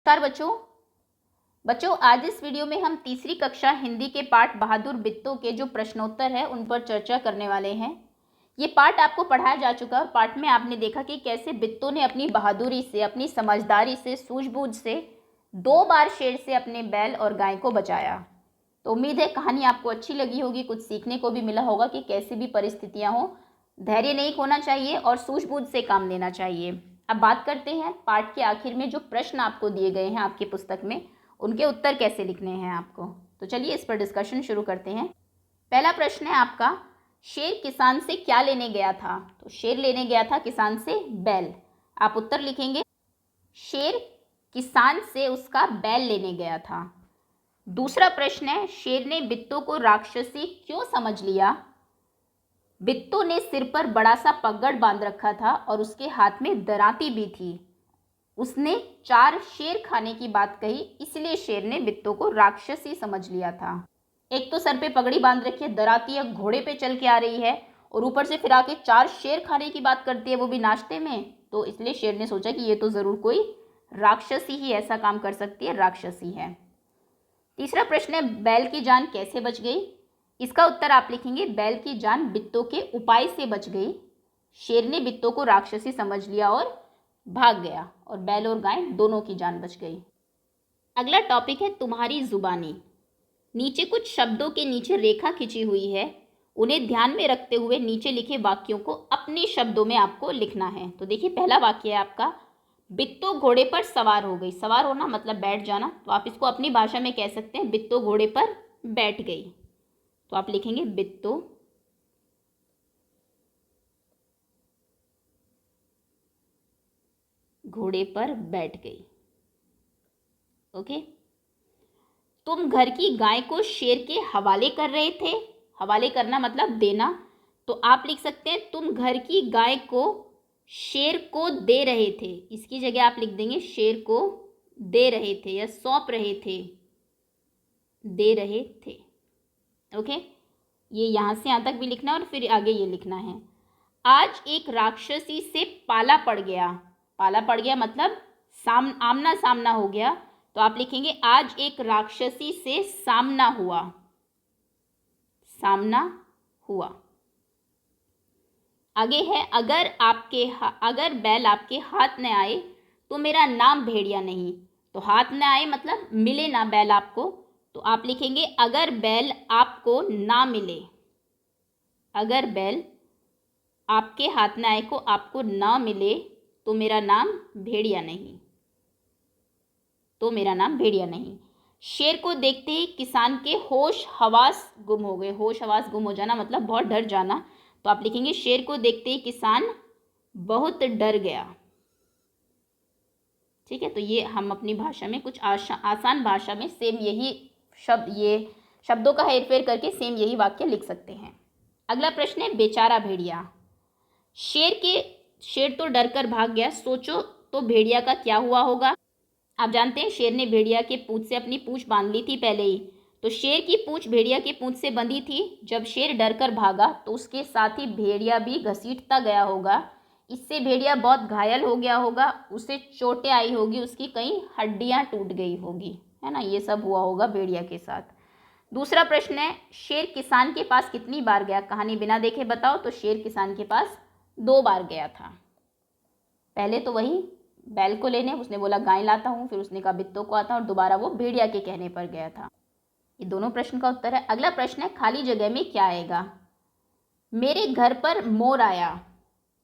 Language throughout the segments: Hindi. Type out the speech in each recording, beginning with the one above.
नमस्कार बच्चों आज इस वीडियो में हम तीसरी कक्षा हिंदी के पाठ बहादुर बित्तों के जो प्रश्नोत्तर है उन पर चर्चा करने वाले हैं। ये पाठ आपको पढ़ाया जा चुका है और पाठ में आपने देखा कि कैसे बित्तों ने अपनी बहादुरी से, अपनी समझदारी से, सूझबूझ से 2 बार शेर से अपने बैल और गाय को बचाया। तो उम्मीद है कहानी आपको अच्छी लगी होगी, कुछ सीखने को भी मिला होगा कि कैसी भी परिस्थितियाँ हों धैर्य नहीं खोना चाहिए और सूझबूझ से काम लेना चाहिए। अब बात करते हैं पाठ के आखिर में जो प्रश्न आपको दिए गए हैं आपकी पुस्तक में, उनके उत्तर कैसे लिखने हैं आपको। तो चलिए इस पर डिस्कशन शुरू करते हैं। पहला प्रश्न है आपका, शेर किसान से क्या लेने गया था? तो शेर लेने गया था किसान से बैल। आप उत्तर लिखेंगे, शेर किसान से उसका बैल लेने गया था। दूसरा प्रश्न है, शेर ने बित्तों को राक्षसी क्यों समझ लिया? बित्तों ने सिर पर बड़ा सा पगड़ बांध रखा था और उसके हाथ में दराती भी थी। उसने 4 शेर खाने की बात कही, इसलिए शेर ने बित्तों को राक्षसी समझ लिया था। एक तो सर पे पगड़ी बांध रखी है, दराती है, घोड़े पे चल के आ रही है और ऊपर से फिर आके 4 शेर खाने की बात करती है, वो भी नाश्ते में। तो इसलिए शेर ने सोचा कि ये तो ज़रूर कोई राक्षसी ही ऐसा काम कर सकती है, राक्षसी है। तीसरा प्रश्न है, बैल की जान कैसे बच गई? इसका उत्तर आप लिखेंगे, बैल की जान बित्तों के उपाय से बच गई। शेर ने बित्तों को राक्षसी समझ लिया और भाग गया और बैल और गाय दोनों की जान बच गई। अगला टॉपिक है तुम्हारी जुबानी। नीचे कुछ शब्दों के नीचे रेखा खिंची हुई है, उन्हें ध्यान में रखते हुए नीचे लिखे वाक्यों को अपने शब्दों में आपको लिखना है। तो देखिए पहला वाक्य है आपका, बित्तों घोड़े पर सवार हो गई। सवार होना मतलब बैठ जाना, तो आप इसको अपनी भाषा में कह सकते हैं, बित्तों घोड़े पर बैठ गई। तो आप लिखेंगे, बित्तों घोड़े पर बैठ गई। ओके। तुम घर की गाय को शेर के हवाले कर रहे थे। हवाले करना मतलब देना, तो आप लिख सकते हैं, तुम घर की गाय को शेर को दे रहे थे। इसकी जगह आप लिख देंगे, शेर को दे रहे थे या सौंप रहे थे, दे रहे थे। ओके, ये यहाँ से यहाँ तक भी लिखना है और फिर आगे ये लिखना है, आज एक राक्षसी से पाला पड़ गया। पाला पड़ गया मतलब आमना सामना हो गया, तो आप लिखेंगे, आज एक राक्षसी से सामना हुआ। सामना हुआ। आगे है, अगर बैल आपके हाथ न आए तो मेरा नाम भेड़िया नहीं। तो हाथ न आए मतलब मिले ना बैल आपको, तो आप लिखेंगे, अगर बैल आपको ना मिले। अगर बैल आपके हाथ न आए को आपको ना मिले तो मेरा नाम भेड़िया नहीं। तो मेरा नाम भेड़िया नहीं। शेर को देखते ही किसान के होश हवास गुम हो गए। होश हवास गुम हो जाना मतलब बहुत डर जाना, तो आप लिखेंगे, शेर को देखते ही किसान बहुत डर गया। ठीक है, तो ये हम अपनी भाषा में कुछ आसान भाषा में सेम यही ये शब्दों का हेरफेर करके सेम यही वाक्य लिख सकते हैं। अगला प्रश्न है, बेचारा भेड़िया। शेर तो डर कर भाग गया, सोचो तो भेड़िया का क्या हुआ होगा। आप जानते हैं शेर ने भेड़िया के पूंछ से अपनी पूंछ बांध ली थी पहले ही, तो शेर की पूंछ भेड़िया की पूंछ से बंधी थी। जब शेर डर कर भागा तो उसके साथ ही भेड़िया भी घसीटता गया होगा। इससे भेड़िया बहुत घायल हो गया होगा, उसे चोटें आई होगी, उसकी कई हड्डियां टूट गई होगी, है ना, ये सब हुआ होगा भेड़िया के साथ। दूसरा प्रश्न है, शेर किसान के पास कितनी बार गया? कहानी बिना देखे बताओ। तो शेर किसान के पास 2 बार गया था। पहले तो वही बैल को लेने, उसने बोला गाय लाता हूँ, फिर उसने कहा बित्तों को आता, और दोबारा वो भेड़िया के कहने पर गया था। ये दोनों प्रश्न का उत्तर है। अगला प्रश्न है, खाली जगह में क्या आएगा? मेरे घर पर मोर आया।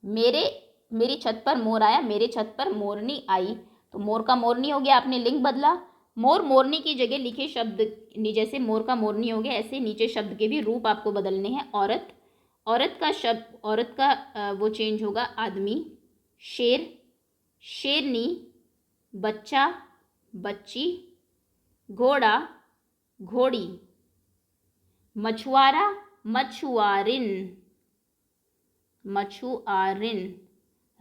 मेरी छत पर मोर आया, मेरे छत पर मोरनी आई। तो मोर का मोरनी हो गया, आपने लिंग बदला। मोर मोरनी की जगह लिखे शब्द, जैसे मोर का मोरनी हो गया, ऐसे नीचे शब्द के भी रूप आपको बदलने हैं। औरत का शब्द, औरत का वो चेंज होगा, आदमी। शेर, शेरनी। बच्चा, बच्ची। घोड़ा, घोड़ी। मछुआरा, मछुआरिन, मछुआरिन।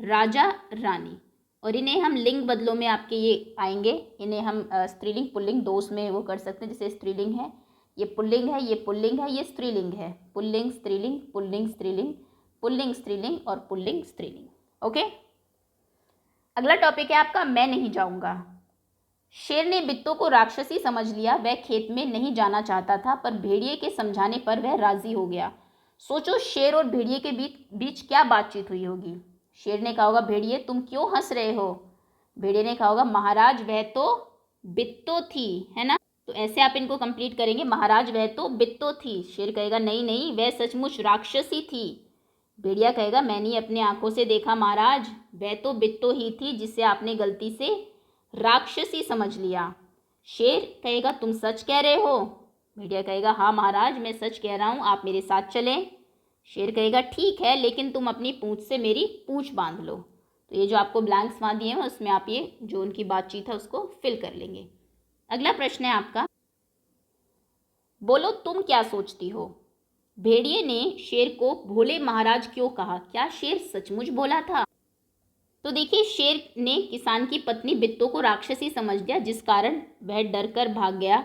राजा, रानी। और इन्हें हम लिंग बदलों में आपके ये आएंगे, इन्हें हम स्त्रीलिंग पुल्लिंग दो में वो कर सकते हैं। जैसे स्त्रीलिंग है, ये पुल्लिंग है, ये पुल्लिंग है, ये स्त्रीलिंग है। पुल्लिंग स्त्रीलिंग, पुल्लिंग स्त्रीलिंग, पुल्लिंग स्त्रीलिंग और पुल्लिंग स्त्रीलिंग। ओके। अगला टॉपिक है आपका, मैं नहीं जाऊंगा। शेर ने बित्तों को राक्षसी समझ लिया। वह खेत में नहीं जाना चाहता था, पर भेड़िए के समझाने पर वह राजी हो गया। सोचो, शेर और भेड़िए के बीच क्या बातचीत हुई होगी। शेर ने कहा होगा, भेड़िए तुम क्यों हंस रहे हो। भेड़िए ने कहा होगा, महाराज वह तो बित्तो थी, है ना। तो ऐसे आप इनको कंप्लीट करेंगे, महाराज वह तो बित्तो थी। शेर कहेगा, नहीं नहीं, वह सचमुच राक्षसी थी। भेड़िया कहेगा, मैंने अपने आंखों से देखा महाराज, वह तो बित्तो ही थी जिसे आपने गलती से राक्षसी समझ लिया। शेर कहेगा, तुम सच कह रहे हो। भेड़िया कहेगा, हाँ महाराज, मैं सच कह रहा हूँ, आप मेरे साथ चलें। शेर कहेगा, ठीक है, लेकिन तुम अपनी पूंछ से मेरी पूंछ बांध लो। तो ये जो आपको ब्लैंक्स वहाँ दिए हैं उसमें आप ये जो उनकी बातचीत है उसको फिल कर लेंगे। अगला प्रश्न है आपका, बोलो तुम क्या सोचती हो। भेड़िए ने शेर को भोले महाराज क्यों कहा। क्या शेर सचमुच भोला था। तो देखिए, शेर ने किसान की पत्नी बित्तो को राक्षसी समझ लिया, जिस कारण वह डर कर भाग गया।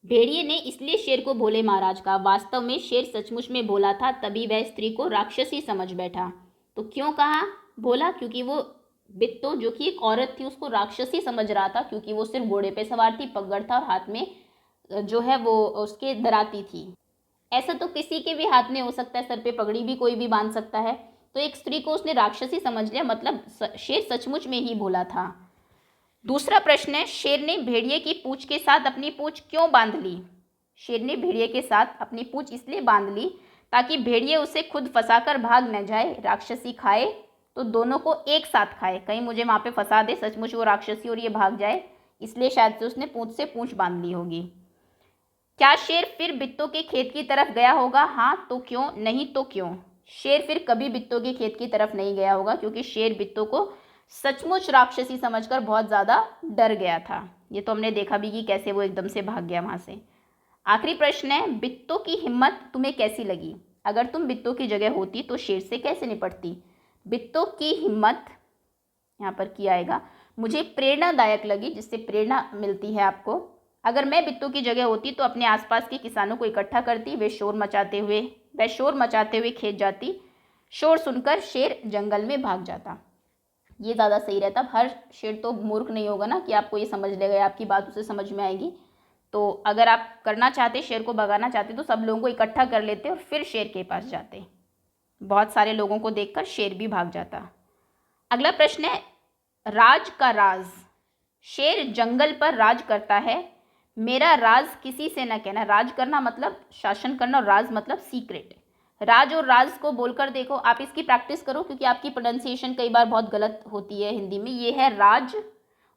भेड़िए ने इसलिए शेर को भोले महाराज कहा। वास्तव में शेर सचमुच में भोला था, तभी वह स्त्री को राक्षसी समझ बैठा। तो क्यों कहा भोला, क्योंकि वो बित्तो जो कि एक औरत थी उसको राक्षसी समझ रहा था, क्योंकि वो सिर्फ घोड़े पे सवार थी, पगड़ था और हाथ में जो है वो उसके दराती थी। ऐसा तो किसी के भी हाथ में हो सकता है, सर पे पगड़ी भी कोई भी बांध सकता है। तो एक स्त्री को उसने राक्षसी समझ लिया, मतलब शेर सचमुच में ही भोला था। दूसरा प्रश्न है, शेर ने भेड़िए की पूंछ के साथ अपनी पूंछ क्यों बांध ली। शेर ने भेड़िए के साथ अपनी पूंछ इसलिए बांध ली ताकि भेड़िए उसे खुद फंसाकर भाग न जाए, राक्षसी खाए तो दोनों को एक साथ खाए। कहीं मुझे वहां पे फंसा दे, सचमुच वो राक्षसी और ये भाग जाए, इसलिए शायद से उसने पूंछ से पूंछ बांध ली होगी। क्या शेर फिर बित्तों के खेत की तरफ गया होगा। हाँ तो क्यों, नहीं तो क्यों। शेर फिर कभी बित्तों के खेत की तरफ नहीं गया होगा, क्योंकि शेर बित्तों को सचमुच राक्षसी समझकर बहुत ज़्यादा डर गया था। ये तो हमने देखा भी कि कैसे वो एकदम से भाग गया वहाँ से। आखिरी प्रश्न है, बित्तों की हिम्मत तुम्हें कैसी लगी। अगर तुम बित्तों की जगह होती तो शेर से कैसे निपटती। बित्तों की हिम्मत यहाँ पर किया आएगा, मुझे प्रेरणादायक लगी, जिससे प्रेरणा मिलती है आपको। अगर मैं बित्तों की जगह होती तो अपने आसपास के किसानों को इकट्ठा करती, वह शोर मचाते हुए खेत जाती। शोर सुनकर शेर जंगल में भाग जाता। ये ज़्यादा सही रहता। अब हर शेर तो मूर्ख नहीं होगा ना कि आपको ये समझ लेगा या आपकी बात उसे समझ में आएगी। तो अगर आप करना चाहते, शेर को भगाना चाहते, तो सब लोगों को इकट्ठा कर लेते और फिर शेर के पास जाते। बहुत सारे लोगों को देखकर शेर भी भाग जाता। अगला प्रश्न है, राज का राज। शेर जंगल पर राज करता है, मेरा राज किसी से न कहना। राज करना मतलब शासन करना और राज मतलब सीक्रेट। राज और राज को बोलकर देखो, आप इसकी प्रैक्टिस करो, क्योंकि आपकी प्रोनाउंसिएशन कई बार बहुत गलत होती है हिंदी में। ये है राज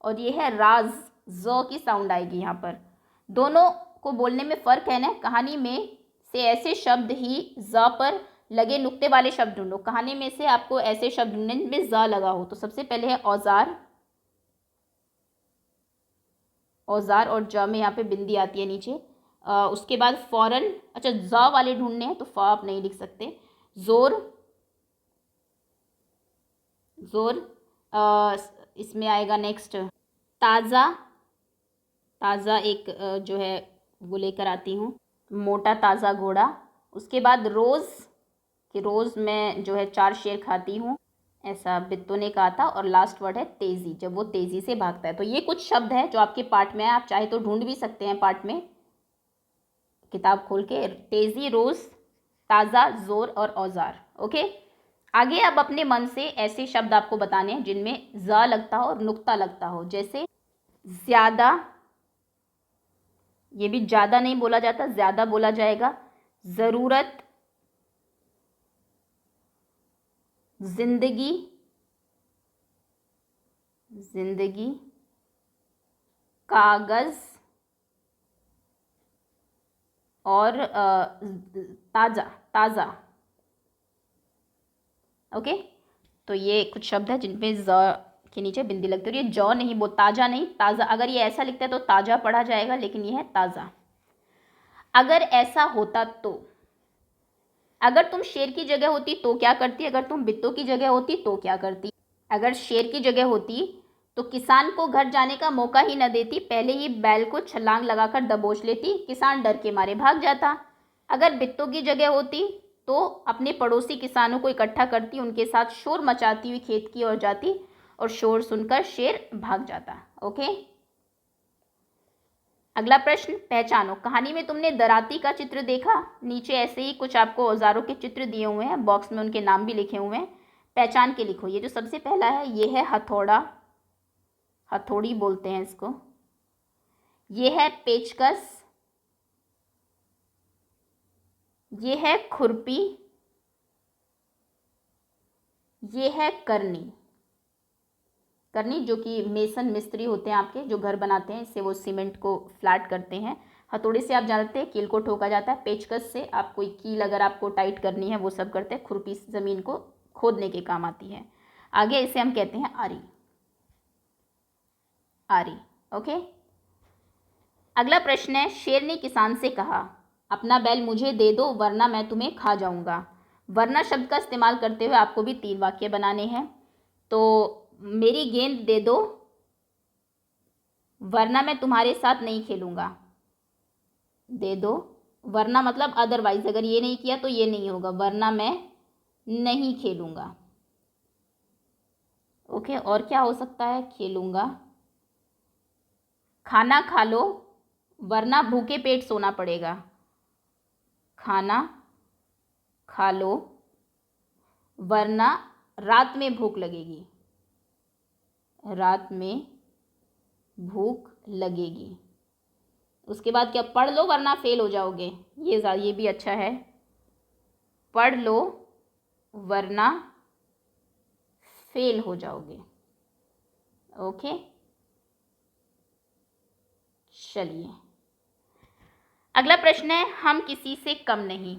और ये है राज, ज की साउंड आएगी यहाँ पर। दोनों को बोलने में फ़र्क है ना। कहानी में से ऐसे शब्द ही ज पर लगे नुक्ते वाले शब्द ढूंढो। कहानी में से आपको ऐसे शब्द ढूंढने में ज लगा हो। तो सबसे पहले है औजार, औजार और ज में यहाँ पे बिंदी आती है नीचे। उसके बाद फौरन, अच्छा ज वाले ढूंढने हैं तो फ आप नहीं लिख सकते। जोर, जोर इसमें आएगा नेक्स्ट ताज़ा, ताज़ा एक जो है वो लेकर आती हूँ, मोटा ताज़ा घोड़ा। उसके बाद रोज़, कि रोज़ मैं जो है 4 शेर खाती हूँ, ऐसा बित्तों ने कहा था। और लास्ट वर्ड है तेज़ी, जब वो तेज़ी से भागता है। तो ये कुछ शब्द है जो आपके पाठ में है, आप चाहे तो ढूंढ भी सकते हैं पाठ में किताब खोल के। तेज़ी, रोज़, ताज़ा, जोर और औजार। ओके, आगे अब अपने मन से ऐसे शब्द आपको बताने हैं जिनमें ज़ लगता हो और नुक्ता लगता हो। जैसे ज़्यादा, ये भी ज़्यादा नहीं बोला जाता, ज़्यादा बोला जाएगा। ज़रूरत, जिंदगी, जिंदगी, कागज़ और ताज़ा, ताज़ा। ओके, तो ये कुछ शब्द है जिनपे ज के नीचे बिंदी लगती है। ये जौ नहीं, वो ताज़ा नहीं, ताज़ा। अगर ये ऐसा लिखता है तो ताज़ा पढ़ा जाएगा, लेकिन ये है ताज़ा। अगर ऐसा होता तो, अगर तुम शेर की जगह होती तो क्या करती, अगर तुम बित्तों की जगह होती तो क्या करती। अगर शेर की जगह होती तो किसान को घर जाने का मौका ही न देती, पहले ही बैल को छलांग लगाकर दबोच लेती, किसान डर के मारे भाग जाता। अगर बित्तों की जगह होती तो अपने पड़ोसी किसानों को इकट्ठा करती, उनके साथ शोर मचाती हुई खेत की ओर जाती और शोर सुनकर शेर भाग जाता। ओके, अगला प्रश्न, पहचानो। कहानी में तुमने दराती का चित्र देखा। नीचे ऐसे ही कुछ आपको औजारों के चित्र दिए हुए हैं, बॉक्स में उनके नाम भी लिखे हुए हैं, पहचान के लिखो। ये जो सबसे पहला है ये है हथौड़ा, हथौड़ी बोलते हैं इसको। ये है पेचकस, ये है खुरपी, ये है करनी। करनी जो कि मेसन मिस्त्री होते हैं आपके, जो घर बनाते हैं, इससे वो सीमेंट को फ्लैट करते हैं। हथौड़े से आप जानते हैं कील को ठोका जाता है। पेचकस से आप कोई कील अगर आपको टाइट करनी है वो सब करते हैं। खुरपी ज़मीन को खोदने के काम आती है। आगे इसे हम कहते हैं आरी, आरी। ओके। अगला प्रश्न है, शेर ने किसान से कहा, अपना बैल मुझे दे दो वरना मैं तुम्हें खा जाऊंगा। वरना शब्द का इस्तेमाल करते हुए आपको भी 3 वाक्य बनाने हैं। तो मेरी गेंद दे दो वरना मैं तुम्हारे साथ नहीं खेलूंगा। दे दो, वरना मतलब अदरवाइज, अगर ये नहीं किया तो ये नहीं होगा, वरना मैं नहीं खेलूंगा। ओके। और क्या हो सकता है, खेलूंगा। खाना खा लो वरना भूखे पेट सोना पड़ेगा। खाना खा लो वरना रात में भूख लगेगी। रात में भूख लगेगी। उसके बाद क्या, पढ़ लो वरना फेल हो जाओगे। ये भी अच्छा है, पढ़ लो वरना फेल हो जाओगे। ओके, चलिए अगला प्रश्न है, हम किसी से कम नहीं।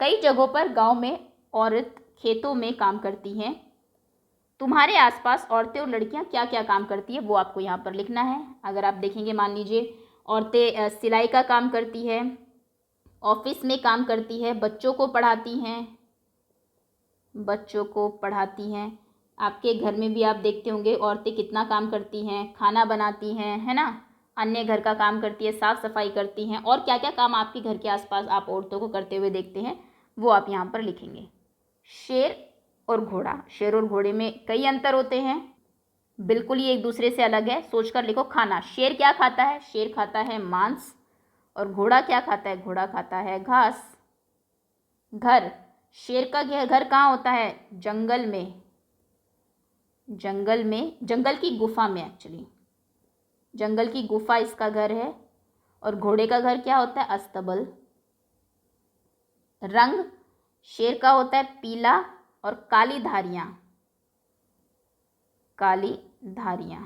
कई जगहों पर गांव में औरत खेतों में काम करती हैं। तुम्हारे आसपास औरतें और लड़कियां क्या क्या काम करती है वो आपको यहाँ पर लिखना है। अगर आप देखेंगे, मान लीजिए औरतें सिलाई का काम करती है, ऑफिस में काम करती है, बच्चों को पढ़ाती हैं, बच्चों को पढ़ाती हैं। आपके घर में भी आप देखते होंगे औरतें कितना काम करती हैं, खाना बनाती हैं, है ना, अन्य घर का काम करती है, साफ़ सफाई करती हैं, और क्या क्या काम आपके घर के आसपास आप औरतों को करते हुए देखते हैं वो आप यहाँ पर लिखेंगे। शेर और घोड़ा, शेर और घोड़े में कई अंतर होते हैं, बिल्कुल ही एक दूसरे से अलग है। सोचकर लिखो। खाना, शेर क्या खाता है, शेर खाता है मांस। और घोड़ा क्या खाता है, घोड़ा खाता है घास। घर, शेर का घर कहाँ होता है, जंगल में, जंगल में, जंगल की गुफा में, एक्चुअली जंगल की गुफा इसका घर है। और घोड़े का घर क्या होता है, अस्तबल। रंग, शेर का होता है पीला और काली धारियां, काली धारियां।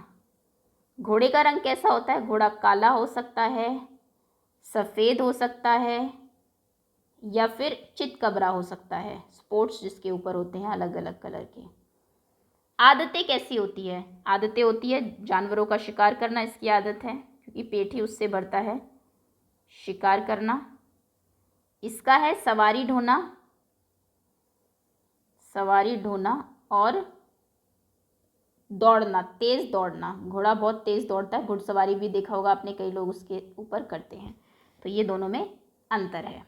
घोड़े का रंग कैसा होता है, घोड़ा काला हो सकता है, सफ़ेद हो सकता है, या फिर चितकबरा हो सकता है। स्पॉट्स जिसके ऊपर होते हैं अलग अलग कलर के। आदतें कैसी होती है, आदतें होती है जानवरों का शिकार करना, इसकी आदत है क्योंकि पेट ही उससे भरता है, शिकार करना। इसका है सवारी ढोना, सवारी ढोना, और दौड़ना, तेज़ दौड़ना। घोड़ा बहुत तेज़ दौड़ता है, घुड़सवारी भी देखा होगा आपने, कई लोग उसके ऊपर करते हैं। तो ये दोनों में अंतर है।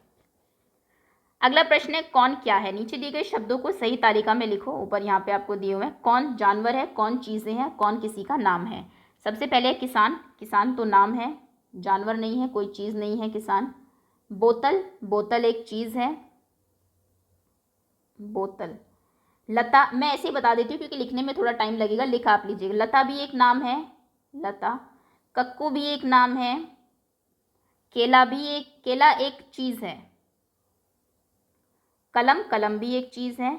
अगला प्रश्न है, कौन क्या है। नीचे दिए गए शब्दों को सही तालिका में लिखो। ऊपर यहाँ पे आपको दिए हुए हैं। कौन जानवर है, कौन चीज़ें हैं, कौन किसी का नाम है। सबसे पहले है किसान, किसान तो नाम है, जानवर नहीं है, कोई चीज़ नहीं है किसान। बोतल, बोतल एक चीज़ है, बोतल। लता, मैं ऐसे ही बता देती हूँ क्योंकि लिखने में थोड़ा टाइम लगेगा, लिख आप लीजिएगा। लता भी एक नाम है, लता। कक्कू भी एक नाम है। केला भी एक, केला एक चीज़ है। कलम, कलम भी एक चीज़ है।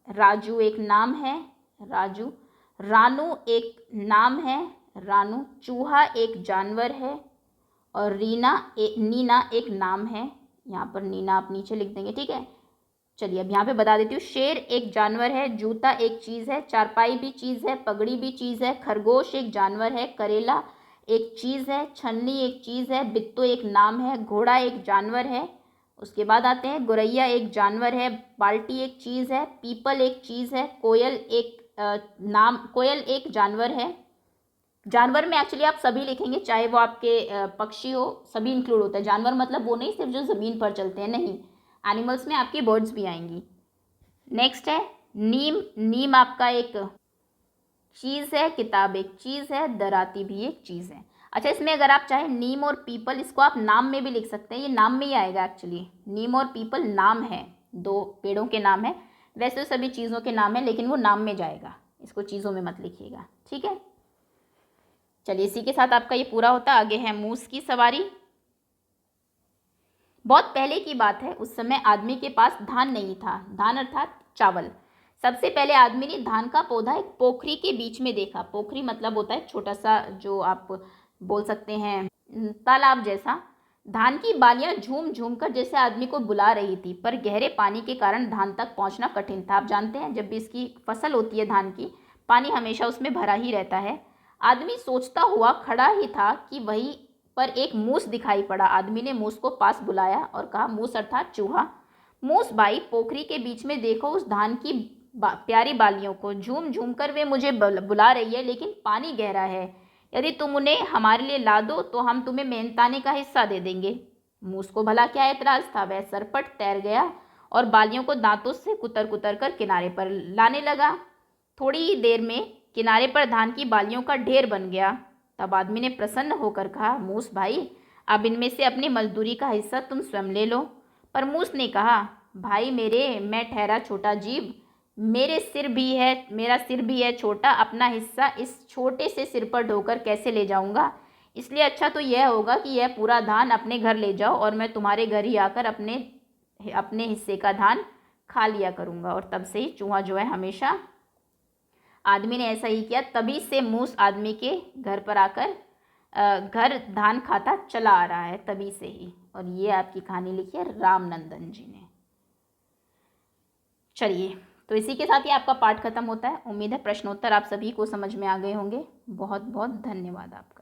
राजू एक नाम है, राजू। रानू एक नाम है, रानू। चूहा एक जानवर है। और नीना एक नाम है। यहाँ पर नीना आप नीचे लिख देंगे, ठीक है। चलिए अब यहाँ पे बता देती हूँ। शेर एक जानवर है, जूता एक चीज़ है, चारपाई भी चीज़ है, पगड़ी भी चीज़ है, खरगोश एक जानवर है, करेला एक चीज़ है, छन्नी एक चीज़ है, बिट्टू एक नाम है, घोड़ा एक जानवर है। उसके बाद आते हैं, गोरैया एक जानवर है, बाल्टी एक चीज़ है, पीपल एक चीज़ है, कोयल एक कोयल एक जानवर है। जानवर में एक्चुअली आप सभी लिखेंगे, चाहे वो आपके पक्षी हो, सभी इंक्लूड होता है। जानवर मतलब वो नहीं सिर्फ जो ज़मीन पर चलते हैं, नहीं, एनिमल्स में आपकी बर्ड्स भी आएंगी। नेक्स्ट है नीम, नीम आपका एक चीज़ है, किताब एक चीज़ है, दराती भी एक चीज़ है। अच्छा, इसमें अगर आप चाहे नीम और पीपल, इसको आप नाम में भी लिख सकते हैं, ये नाम में ही आएगा एक्चुअली। नीम और पीपल नाम है, दो पेड़ों के नाम है। वैसे तो सभी चीज़ों के नाम है, लेकिन वो नाम में जाएगा, इसको चीज़ों में मत लिखिएगा, ठीक है। चलिए, इसी के साथ आपका ये पूरा होता। आगे है मूस की सवारी। बहुत पहले की बात है, उस समय आदमी के पास धान नहीं था। धान अर्थात चावल। सबसे पहले आदमी ने धान का पौधा एक पोखरी के बीच में देखा। पोखरी मतलब होता है छोटा सा, जो आप बोल सकते हैं तालाब जैसा। धान की बालियां झूम झूम कर जैसे आदमी को बुला रही थी, पर गहरे पानी के कारण धान तक पहुंचना कठिन था। आप जानते हैं, जब भी इसकी फसल होती है धान की, पानी हमेशा उसमें भरा ही रहता है। आदमी सोचता हुआ खड़ा ही था कि वहीं पर एक मूस दिखाई पड़ा। आदमी ने मूस को पास बुलाया और कहा, मूस अर्थात चूहा, मूस भाई, पोखरी के बीच में देखो उस धान की प्यारी बालियों को। झूम झूम कर वे मुझे बुला रही है, लेकिन पानी गहरा है। यदि तुम उन्हें हमारे लिए ला दो तो हम तुम्हें मेहनताने का हिस्सा दे देंगे। मूस को भला क्या एतराज था। वह सरपट तैर गया और बालियों को दांतों से कुतर कुतर कर किनारे पर लाने लगा। थोड़ी ही देर में किनारे पर धान की बालियों का ढेर बन गया। तब आदमी ने प्रसन्न होकर कहा, मूस भाई, अब इनमें से अपनी मजदूरी का हिस्सा तुम स्वयं ले लो। पर मूस ने कहा, भाई मेरे, मैं ठहरा छोटा जीव, मेरा सिर भी है छोटा, अपना हिस्सा इस छोटे से सिर पर ढोकर कैसे ले जाऊंगा। इसलिए अच्छा तो यह होगा कि यह पूरा धान अपने घर ले जाओ और मैं तुम्हारे घर ही आकर अपने अपने हिस्से का धान खा लिया करूंगा। और तब से ही चूहा जो है हमेशा, आदमी ने ऐसा ही किया। तभी से मूस आदमी के घर पर आकर घर धान खाता चला आ रहा है, तभी से ही। और ये आपकी कहानी लिखी है रामनंदन जी ने। चलिए, तो इसी के साथ ही आपका पाठ खत्म होता है। उम्मीद है प्रश्नोत्तर आप सभी को समझ में आ गए होंगे। बहुत बहुत धन्यवाद आपका।